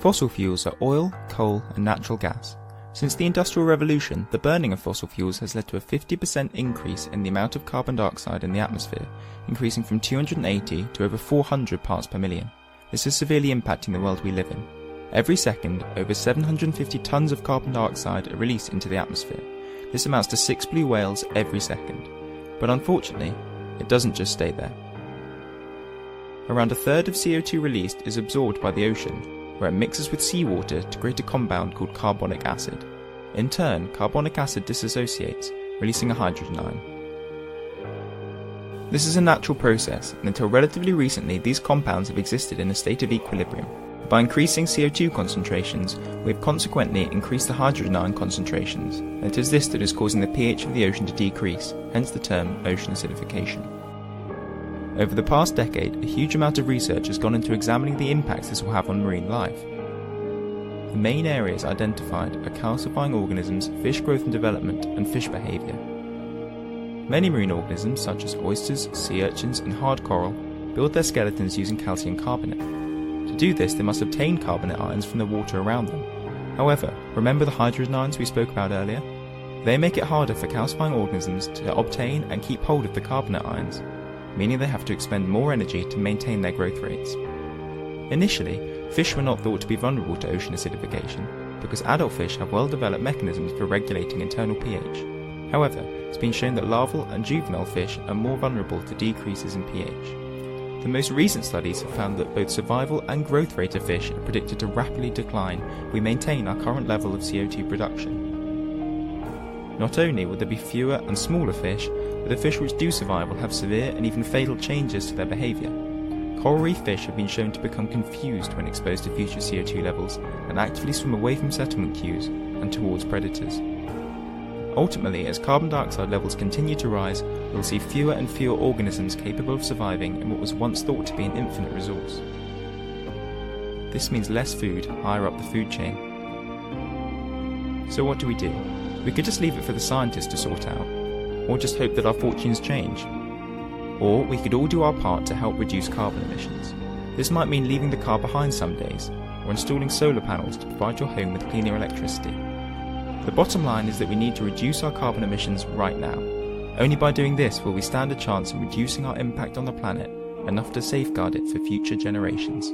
Fossil fuels are oil, coal and natural gas. Since the Industrial Revolution, the burning of fossil fuels has led to a 50% increase in the amount of carbon dioxide in the atmosphere, increasing from 280 to over 400 parts per million. This is severely impacting the world we live in. Every second, over 750 tons of carbon dioxide are released into the atmosphere. This amounts to 6 blue whales every second. But unfortunately, it doesn't just stay there. Around a third of CO2 released is absorbed by the ocean, where it mixes with seawater to create a compound called carbonic acid. In turn, carbonic acid dissociates, releasing a hydrogen ion. This is a natural process, and until relatively recently these compounds have existed in a state of equilibrium. By increasing CO2 concentrations, we have consequently increased the hydrogen ion concentrations, and it is this that is causing the pH of the ocean to decrease, hence the term ocean acidification. Over the past decade, a huge amount of research has gone into examining the impacts this will have on marine life. The main areas identified are calcifying organisms, fish growth and development, and fish behaviour. Many marine organisms, such as oysters, sea urchins and hard coral, build their skeletons using calcium carbonate. To do this, they must obtain carbonate ions from the water around them. However, remember the hydrogen ions we spoke about earlier? They make it harder for calcifying organisms to obtain and keep hold of the carbonate ions, meaning they have to expend more energy to maintain their growth rates. Initially, fish were not thought to be vulnerable to ocean acidification, because adult fish have well-developed mechanisms for regulating internal pH. However, it's been shown that larval and juvenile fish are more vulnerable to decreases in pH. The most recent studies have found that both survival and growth rate of fish are predicted to rapidly decline if we maintain our current level of CO2 production. Not only will there be fewer and smaller fish, but the fish which do survive will have severe and even fatal changes to their behaviour. Coral reef fish have been shown to become confused when exposed to future CO2 levels and actively swim away from settlement queues and towards predators. Ultimately, as carbon dioxide levels continue to rise, we will see fewer and fewer organisms capable of surviving in what was once thought to be an infinite resource. This means less food higher up the food chain. So what do? We could just leave it for the scientists to sort out, or just hope that our fortunes change. Or we could all do our part to help reduce carbon emissions. This might mean leaving the car behind some days, or installing solar panels to provide your home with cleaner electricity. The bottom line is that we need to reduce our carbon emissions right now. Only by doing this will we stand a chance in reducing our impact on the planet, enough to safeguard it for future generations.